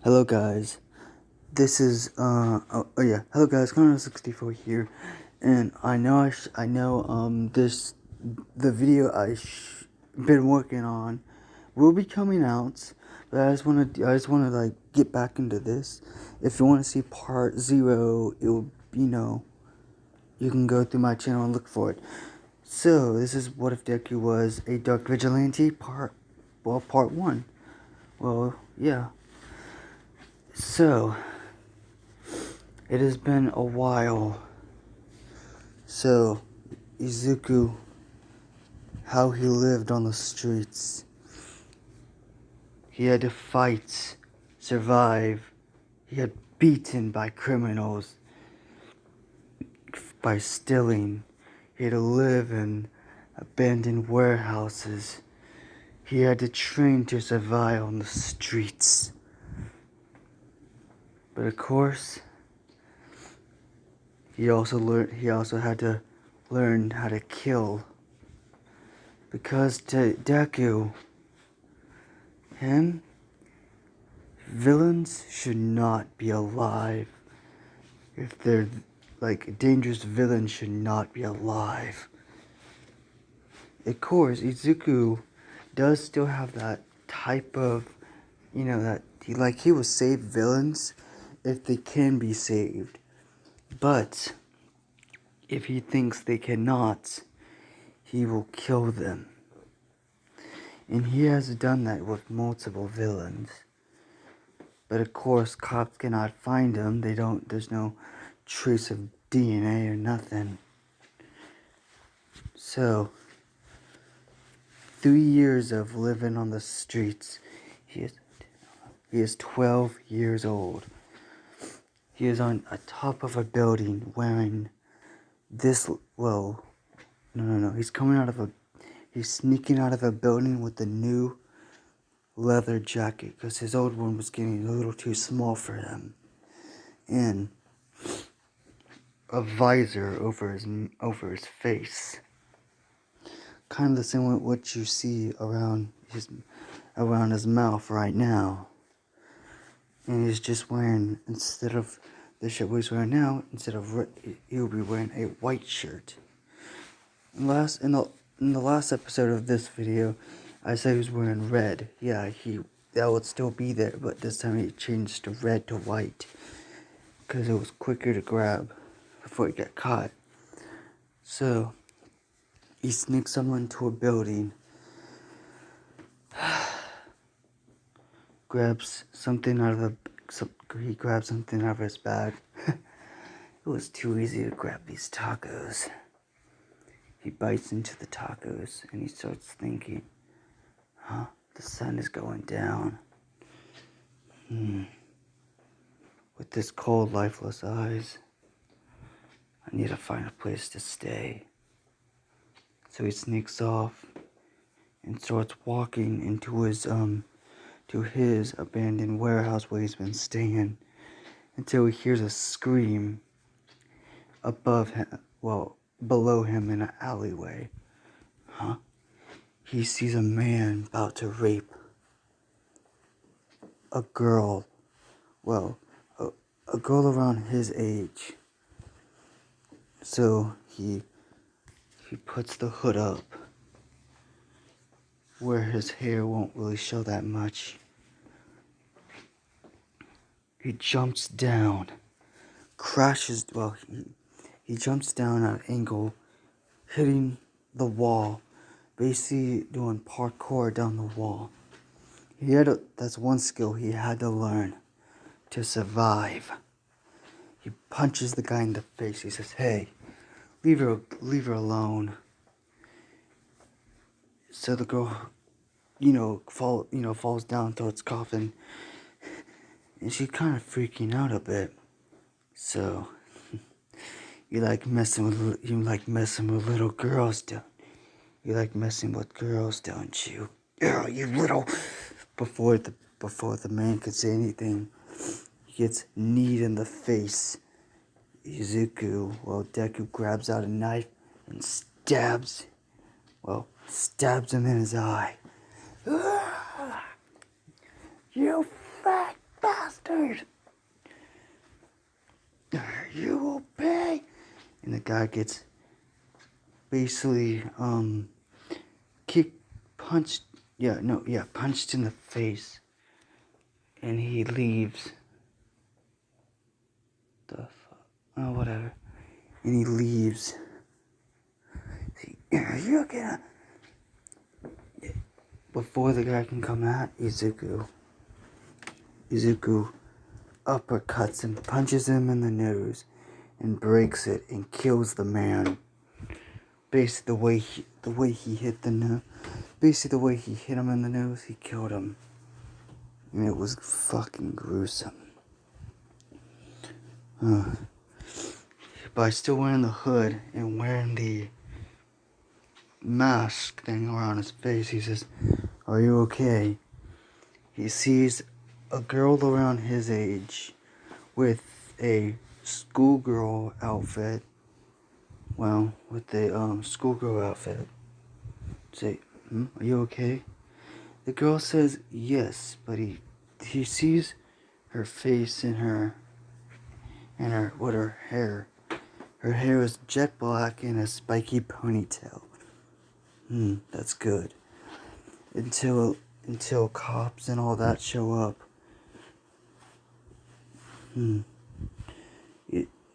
Hello guys, this is hello guys, Connor64 here, and I know the video been working on will be coming out, but I just wanna like get back into this. If you want to see part 0, you can go through my channel and look for it. So this is What If Deku Was a Dark Vigilante part 1. Well, yeah. So, it has been a while. So, Izuku, how he lived on the streets. He had to fight, survive. He had beaten by criminals, by stealing. He had to live in abandoned warehouses. He had to train to survive on the streets. But of course, he also had to learn how to kill. Because to Deku, villains should not be alive. If they're like dangerous villains should not be alive. Of course, Izuku does still have that type of, that he will save villains if they can be saved. But if he thinks they cannot, he will kill them. And he has done that with multiple villains. But of course, cops cannot find him. There's no trace of DNA or nothing. So, 3 years of living on the streets. He is 12 years old. He is on a top of a building wearing this, no. He's sneaking out of a building with a new leather jacket because his old one was getting a little too small for him. And a visor over his face. Kind of the same with what you see around his mouth right now. And he's just wearing, instead of the shirt he's wearing now, he'll be wearing a white shirt. In the last episode of this video, I said he was wearing red. Yeah, that would still be there, but this time he changed to red to white. Because it was quicker to grab before he got caught. So, he sneaks someone into a building. Grabs something out of his bag. It was too easy to grab these tacos. He bites into the tacos and he starts thinking, the sun is going down. With this cold, lifeless eyes, I need to find a place to stay. So he sneaks off and starts walking into his abandoned warehouse where he's been staying until he hears a scream below him in an alleyway. He sees a man about to rape a girl, a girl around his age. So he puts the hood up where his hair won't really show that much. He jumps down, he jumps down at an angle, hitting the wall, basically doing parkour down the wall. That's one skill he had to learn to survive. He punches the guy in the face. He says, "Hey, leave her alone." So the girl, falls down towards coffin, and she's kind of freaking out a bit. So you like messing with little girls, don't you? You like messing with girls, don't you? Yeah, you little. Before the man could say anything, he gets kneed in the face. Deku grabs out a knife and stabs him in his eye. You fat bastard! dude, you will pay. And the guy gets basically, punched in the face. And he leaves. The fuck? Oh, whatever. And he leaves. You're gonna... Before the guy can come at Izuku uppercuts him, punches him in the nose, and breaks it, and kills the man. Basically, the way he hit him in the nose, he killed him. And it was fucking gruesome. By still wearing the hood and wearing the mask thing around his face, he says, "Are you okay?" He sees a girl around his age with a schoolgirl outfit. Well, with a schoolgirl outfit. Say, "Are you okay?" The girl says yes, but he sees her face and her hair. Her hair is jet black and a spiky ponytail. That's good. Until cops and all that show up.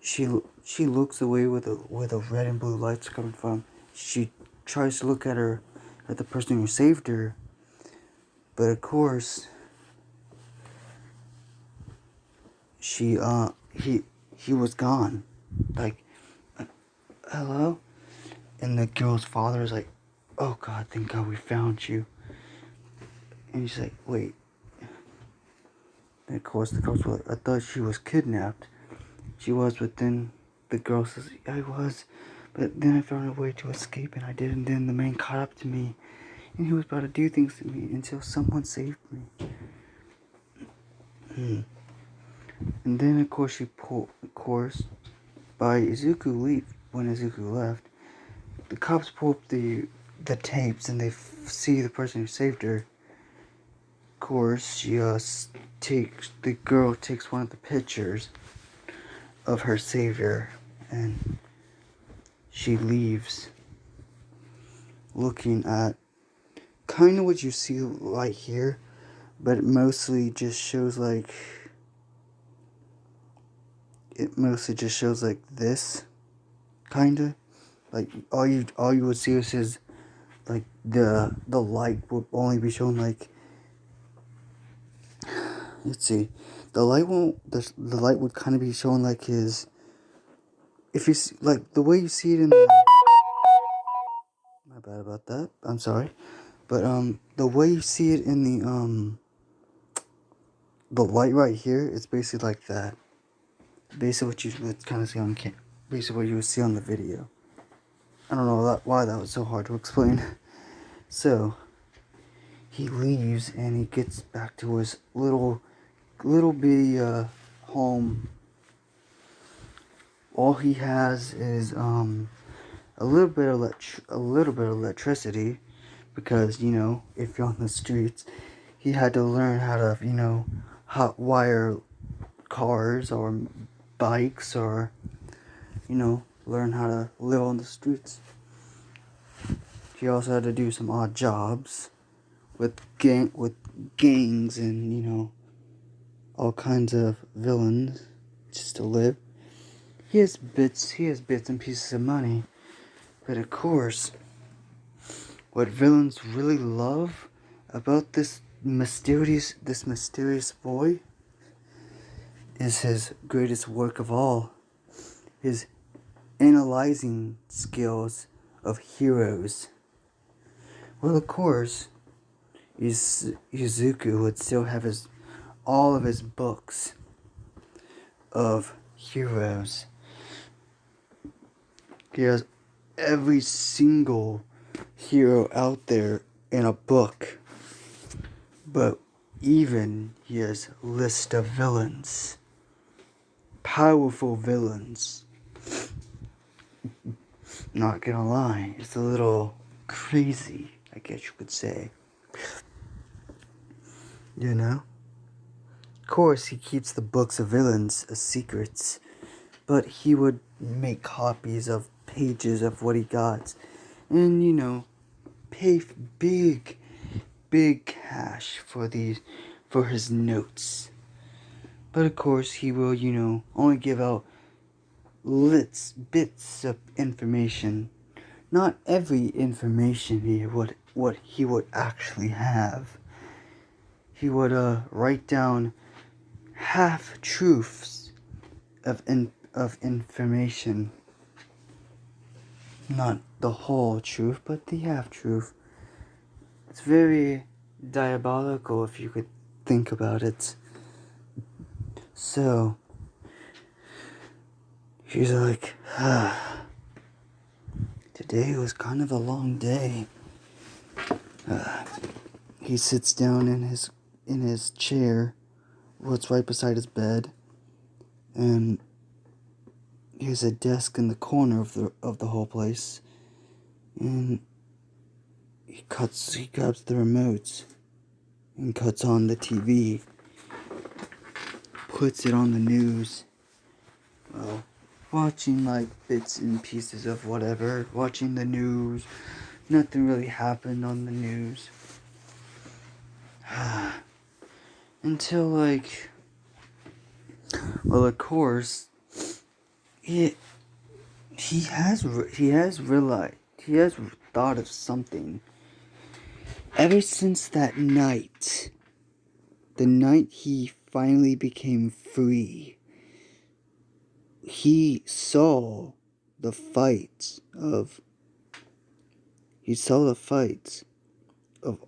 She looks away with a red and blue lights coming from. She tries to look at the person who saved her, but of course he was gone. Like, hello? And the girl's father is like, "Oh God, thank God we found you." And he's like, "Wait." And of course the cops were like, "I thought she was kidnapped." She was, but then the girl says, "I was, but then I found a way to escape and I did, and then the man caught up to me and he was about to do things to me until someone saved me." And then of course when Izuku left, the cops pull up the tapes and they see the person who saved her. Of course, the girl takes one of the pictures of her savior and she leaves, looking at kind of what you see right here, but it mostly just shows like this, kinda. Like all you would see is his, like the light would only be shown like, let's see, the light would kind of be shown like his, if you see, like the way you see it in the, my bad about that, I'm sorry, but the way you see it in the light right here, it's basically like that. Basically what you would kind of see on basically what you would see on the video. I don't know why that was so hard to explain. So he leaves and he gets back to his little bitty home. All he has is a little bit of electricity, because if you're on the streets, he had to learn how to hot wire cars or bikes, or learn how to live on the streets. He also had to do some odd jobs with gangs and all kinds of villains just to live. He has bits and pieces of money, but of course, what villains really love about this mysterious boy is his greatest work of all, his analyzing skills of heroes. Well, of course, Izuku would still have all of his books of heroes. He has every single hero out there in a book. But even he has a list of villains. Powerful villains. Not gonna lie, it's a little crazy, I guess you could say. course, he keeps the books of villains as secrets, but he would make copies of pages of what he got, and pay big cash for his notes. But of course, he will only give out bits of information, not every information what he would actually have. He would write down half truths of information, not the whole truth, but the half truth. It's very diabolical if you could think about it. So he's like, today was kind of a long day. He sits down in his chair, what's right beside his bed, and here's a desk in the corner of the whole place, and he grabs the remote and cuts on the TV, puts it on the news. Well, watching like bits and pieces of whatever, watching the news. Nothing really happened on the news. Until well, of course, he has realized, he has thought of something. Ever since that night, the night he finally became free, he saw the fights of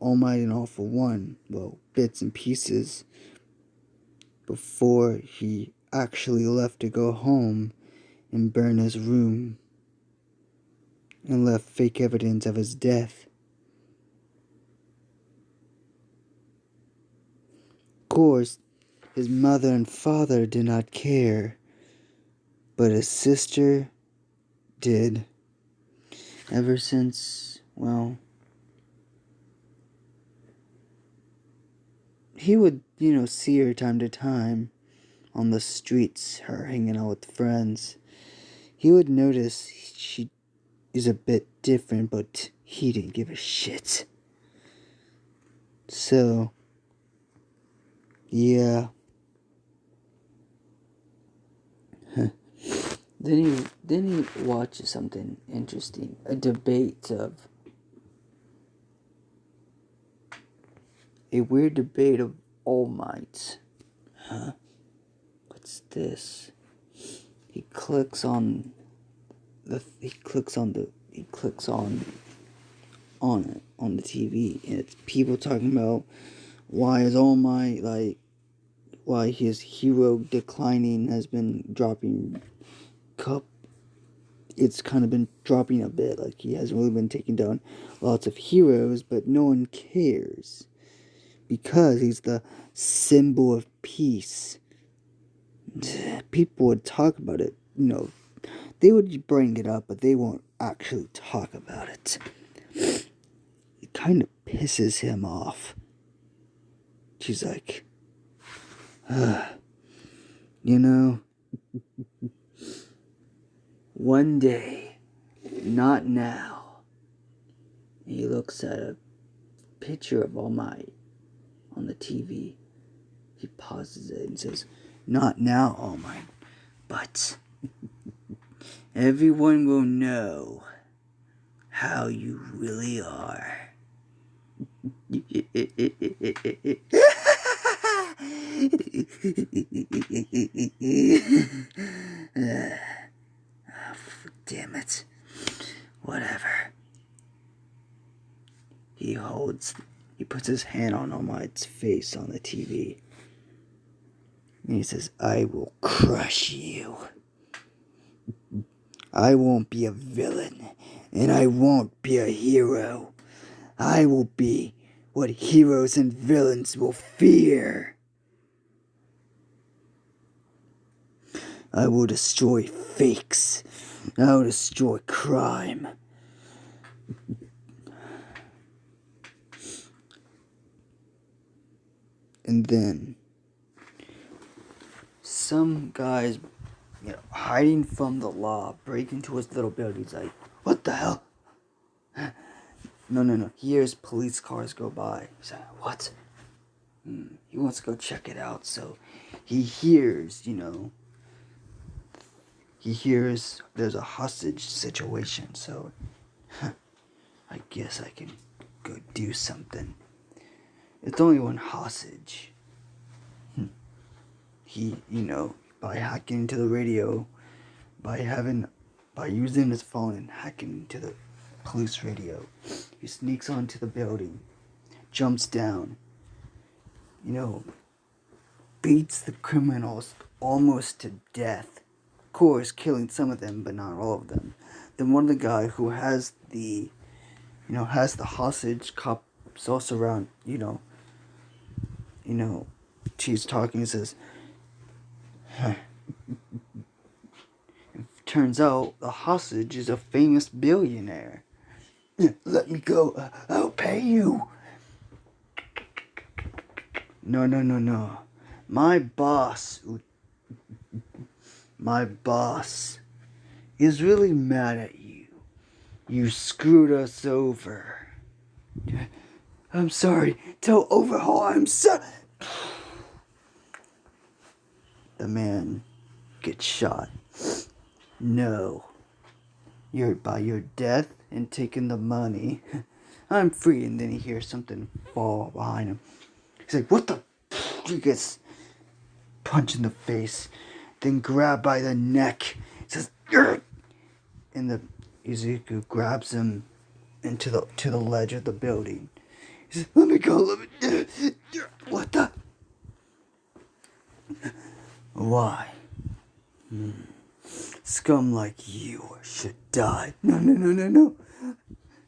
All Might and All for One, well, bits and pieces, before he actually left to go home and burn his room and left fake evidence of his death. Of course, his mother and father did not care, but his sister did. Ever since, well, he would, see her time to time on the streets, her hanging out with friends. He would notice she is a bit different, but he didn't give a shit. So, yeah. Then he watches something interesting. A weird debate of All Might. What's this? He clicks on the TV, and it's people talking about why is All Might, why his hero declining has been dropping it's kind of been dropping a bit, he hasn't really been taking down lots of heroes, but no one cares because he's the symbol of peace. People would talk about it, they would bring it up, but they won't actually talk about it. It kind of pisses him off. She's like, one day, not now. He looks at a picture of All Might on the TV. He pauses it and says, not now, All Might, but everyone will know how you really are. Damn it. Whatever. He puts his hand on All Might's face on the TV. And he says, I will crush you. I won't be a villain, and I won't be a hero. I will be what heroes and villains will fear. I will destroy fakes. I will destroy crime. And then some guys, hiding from the law, break into his little building. He's like, what the hell? No. He hears police cars go by. He's like, what? He wants to go check it out. So he hears, there's a hostage situation. So I guess I can go do something. It's only one hostage. He, by hacking into the radio, by using his phone and hacking into the police radio, he sneaks onto the building, jumps down, beats the criminals almost to death. Of course, killing some of them, but not all of them. Then one of the guy who has the hostage cops also around, she's talking and says, turns out the hostage is a famous billionaire. Let me go. I'll pay you. No. My boss is really mad at you. You screwed us over. I'm sorry. Tell Overhaul I'm sorry. The man gets shot. No. By your death and taking the money, I'm free. And then he hears something fall behind him. He's like, what the? He gets punched in the face, then grabbed by the neck. He says, "Urgh!" And the Izuku grabs him to the ledge of the building. He says, let me go. What the? Why? Scum like you should die. No.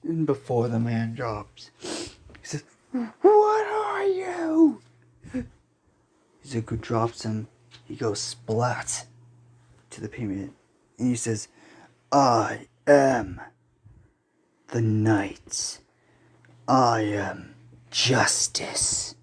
And before the man drops, he says, what are you? Izuku drops him. He goes splat to the pavement. And he says, I am the knight. I am justice.